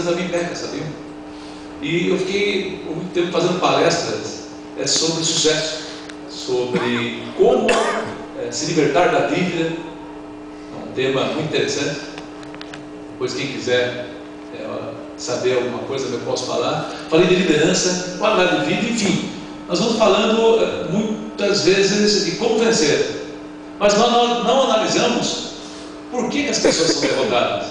também peca, sabiam? E eu fiquei muito tempo fazendo palestras sobre sucesso, sobre como se libertar da dívida. É um tema muito interessante. Depois, quem quiser saber alguma coisa eu posso falar. Falei de liderança, qualidade de vida, enfim. Nós vamos falando muitas vezes de como vencer, mas nós não analisamos por que as pessoas são derrotadas.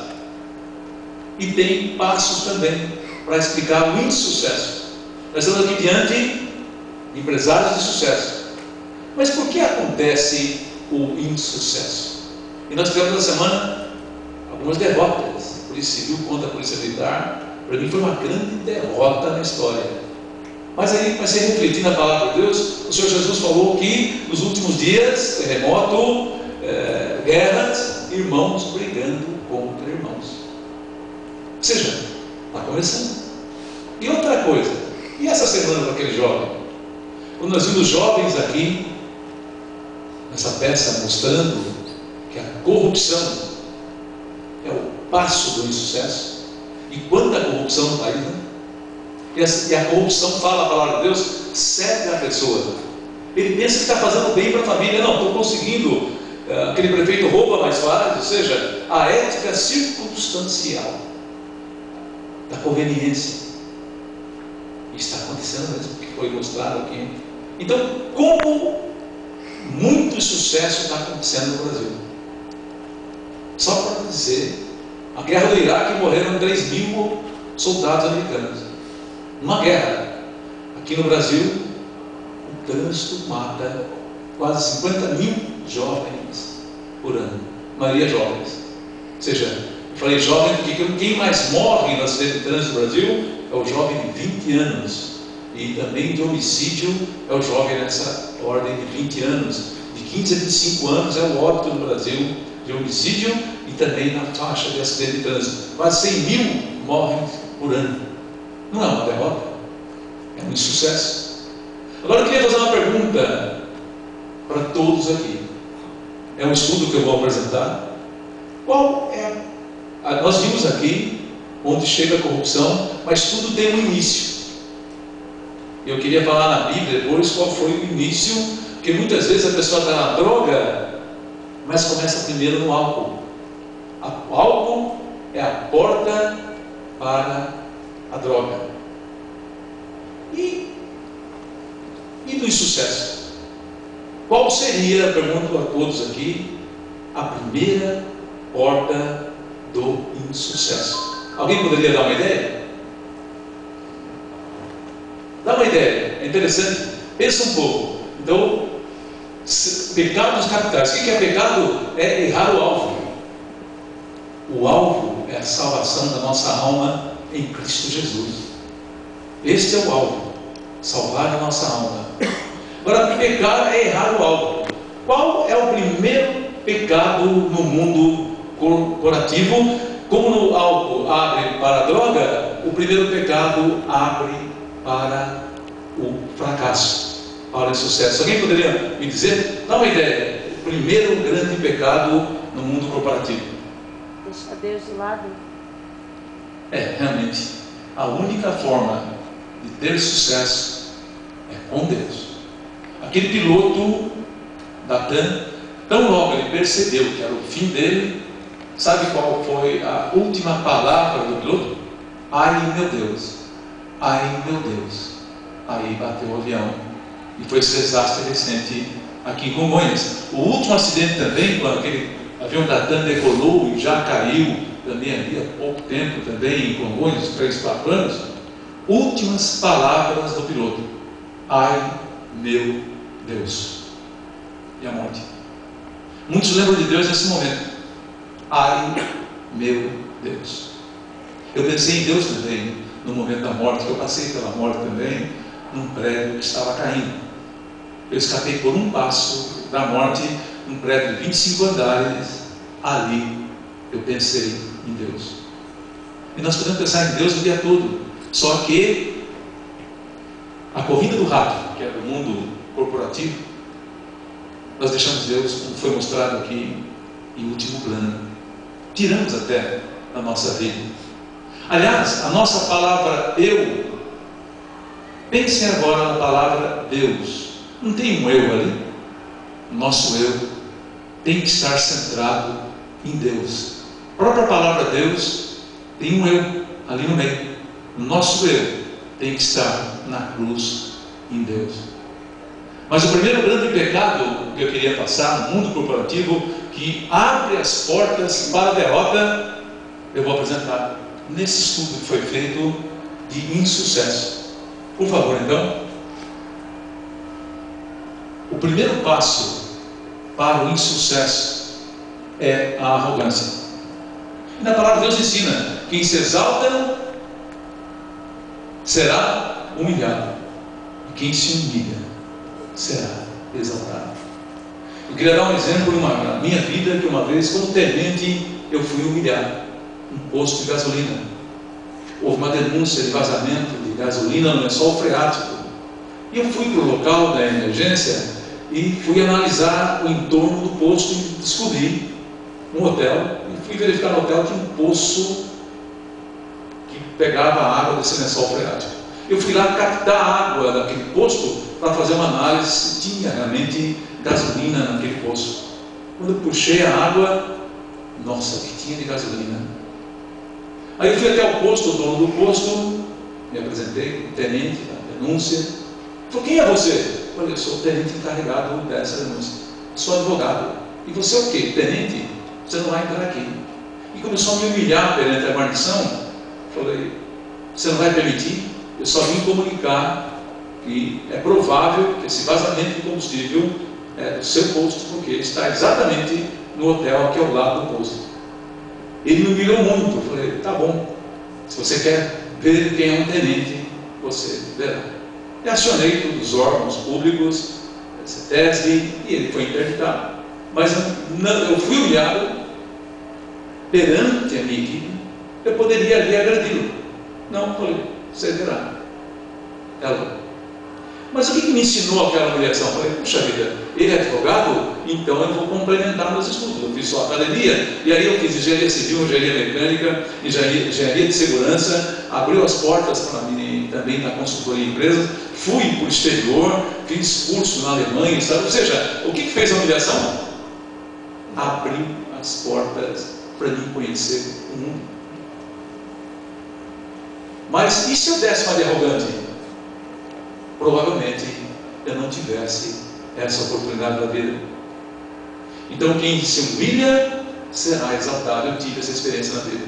E tem passos também para explicar o insucesso. Nós estamos aqui diante de empresários de sucesso. Mas por que acontece o insucesso? E nós tivemos na semana algumas derrotas. Polícia Civil contra a Polícia Militar. Para mim foi uma grande derrota na história. Mas aí, para se refletir na palavra de Deus, o Senhor Jesus falou que nos últimos dias, terremoto, guerras, irmãos brigando contra irmãos. Ou seja, está começando. E outra coisa, e essa semana para aquele jovem? Quando nós vimos jovens aqui, nessa peça mostrando que a corrupção é o passo do insucesso, e quanta corrupção no país, né? E a corrupção, fala a palavra de Deus, cega a pessoa. Ele pensa que está fazendo bem para a família. Não, estou conseguindo, aquele prefeito rouba mais faz, ou seja, a ética circunstancial da conveniência. Isso está acontecendo mesmo, que foi mostrado aqui. Então, como muito sucesso está acontecendo no Brasil? Só para dizer, a guerra do Iraque morreram 3.000 soldados americanos. Uma guerra. Aqui no Brasil, o trânsito mata quase 50.000 jovens por ano. Maioria jovens. Ou seja, eu falei jovem porque quem mais morre no acidente de trânsito no Brasil é o jovem de 20 anos. E também de homicídio é o jovem nessa ordem de 20 anos. De 15 a 25 anos é o óbito no Brasil de homicídio e também na faixa de acidente de trânsito. Quase 100.000 morrem por ano. Não é uma derrota, é um insucesso. Agora eu queria fazer uma pergunta para todos aqui. É um estudo que eu vou apresentar. Qual é nós vimos aqui onde chega a corrupção, mas tudo tem um início. Eu queria falar na Bíblia depois qual foi o início, porque muitas vezes a pessoa está na droga, mas começa primeiro no álcool. O álcool é a porta para a droga. E do insucesso? Qual seria, pergunto a todos aqui, a primeira porta do insucesso? Alguém poderia dar uma ideia? Dá uma ideia, é interessante. Pensa um pouco. Então, pecados capitais. O que é pecado? É errar o alvo. O alvo é a salvação da nossa alma em Cristo Jesus. Este é o alvo, salvar a nossa alma. Agora, pecar é errar o alvo. Qual é o primeiro pecado no mundo corporativo? Como no álcool abre para a droga, o primeiro pecado abre para o fracasso, para o insucesso. Alguém poderia me dizer? Dá uma ideia. O primeiro grande pecado no mundo corporativo. Deixar Deus de lado. Realmente, a única forma de ter sucesso é com Deus. Aquele piloto da TAM, tão logo ele percebeu que era o fim dele, sabe qual foi a última palavra do piloto? Ai meu Deus, ai meu Deus. Aí bateu o avião e foi esse desastre recente aqui em Congonhas. O último acidente também, quando aquele avião da TAM decolou e já caiu, também havia pouco tempo também em Congonhas, 3, 4 anos. Últimas palavras do piloto: ai meu Deus. E a morte. Muitos lembram de Deus nesse momento. Ai meu Deus. Eu pensei em Deus também no momento da morte, que eu passei pela morte também, num prédio que estava caindo. Eu escapei por um passo da morte, num prédio de 25 andares. Ali eu pensei em Deus. E nós podemos pensar em Deus o dia todo. Só que a corrida do rato, que é do mundo corporativo, nós deixamos Deus, como foi mostrado aqui, em último plano. Tiramos até da nossa vida. Aliás, a nossa palavra eu, pensem agora na palavra Deus. Não tem um eu ali? O nosso eu tem que estar centrado em Deus. A própria palavra Deus tem um eu ali no meio. O nosso eu tem que estar na cruz em Deus. Mas o primeiro grande pecado que eu queria passar no mundo corporativo, que abre as portas para a derrota, eu vou apresentar nesse estudo que foi feito de insucesso. Por favor, então. O primeiro passo para o insucesso é a arrogância. E na palavra de Deus ensina: quem se exalta será humilhado, e quem se humilha será exaltado. Eu queria dar um exemplo na minha vida, que uma vez, como tenente, eu fui humilhado num posto de gasolina. Houve uma denúncia de vazamento de gasolina no lençol freático, e eu fui para o local da emergência e fui analisar o entorno do posto e descobri um hotel, e fui verificar no hotel que um poço que pegava a água desse lençol freático. Eu fui lá captar a água daquele posto para fazer uma análise se tinha realmente gasolina naquele poço. Quando eu puxei a água, nossa, o que tinha de gasolina? Aí eu fui até o posto, o dono do posto, me apresentei, o tenente da denúncia. Ele falou: quem é você? Eu falei: eu sou o tenente encarregado dessa denúncia. Sou advogado. E você é o quê? Tenente? Você não vai entrar aqui. E começou a me humilhar perante a guarnição. Falei: você não vai permitir? Eu só vim comunicar que é provável que esse vazamento de combustível é do seu posto, porque está exatamente no hotel aqui ao lado do posto. Ele me humilhou muito. Eu falei: tá bom, se você quer ver quem é um tenente, você verá. E acionei todos os órgãos públicos, CETESB, e ele foi interditado. Mas eu fui humilhado perante a minha equipe. Eu poderia ali agredi-lo. Não, falei: você verá. Ela. Mas o que me ensinou aquela humilhação? Eu falei: puxa vida, ele é advogado, então eu vou complementar meus estudos. Eu fiz só academia, e aí eu fiz engenharia civil, engenharia mecânica, engenharia de segurança, abriu as portas para mim também na consultoria de empresa, fui para o exterior, fiz curso na Alemanha, sabe? Ou seja, o que fez a humilhação? Abriu as portas para mim conhecer o mundo. Mas e se eu desse uma de arrogante? Provavelmente eu não tivesse essa oportunidade da vida. Então quem se humilha será exaltado. Eu tive essa experiência na vida.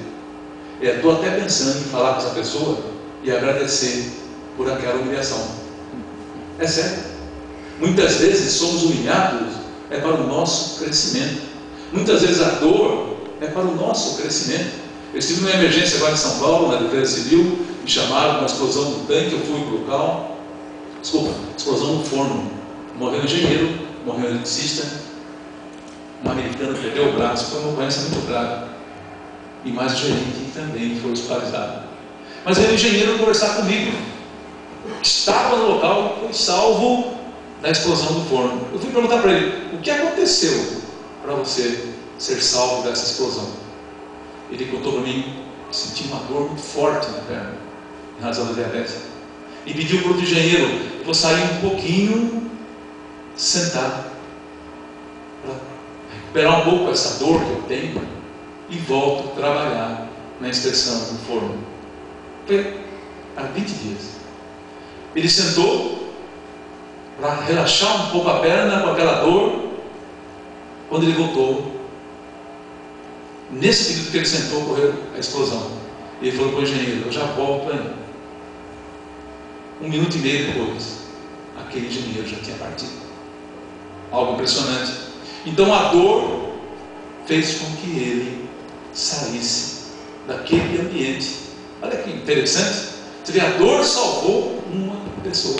Estou até pensando em falar com essa pessoa e agradecer por aquela humilhação. É sério. Muitas vezes somos humilhados para o nosso crescimento. Muitas vezes a dor é para o nosso crescimento. Eu estive numa emergência agora em São Paulo, na Defesa Civil, me chamaram para uma explosão do tanque, eu fui para o local. Explosão no forno. Morreu um engenheiro, morreu um eletricista, um americano perdeu o braço, foi uma doença muito grave. E mais o gerente também foi hospitalizado. Mas veio o engenheiro conversar comigo. Estava no local, foi salvo da explosão do forno. Eu fui perguntar para ele: o que aconteceu para você ser salvo dessa explosão? Ele contou para mim que sentiu uma dor muito forte na perna, em razão da diabetes. E pediu para o outro engenheiro: eu vou sair um pouquinho, sentar, para recuperar um pouco essa dor que eu tenho, e volto a trabalhar na inspeção do forno. Foi há 20 dias. Ele sentou para relaxar um pouco a perna com aquela dor. Quando ele voltou, nesse período que ele sentou, ocorreu a explosão. Ele falou para o engenheiro: eu já volto aí. 1 minuto e meio depois, aquele engenheiro já tinha partido. Algo impressionante. Então a dor fez com que ele saísse daquele ambiente. Olha que interessante. Você vê, a dor salvou uma pessoa.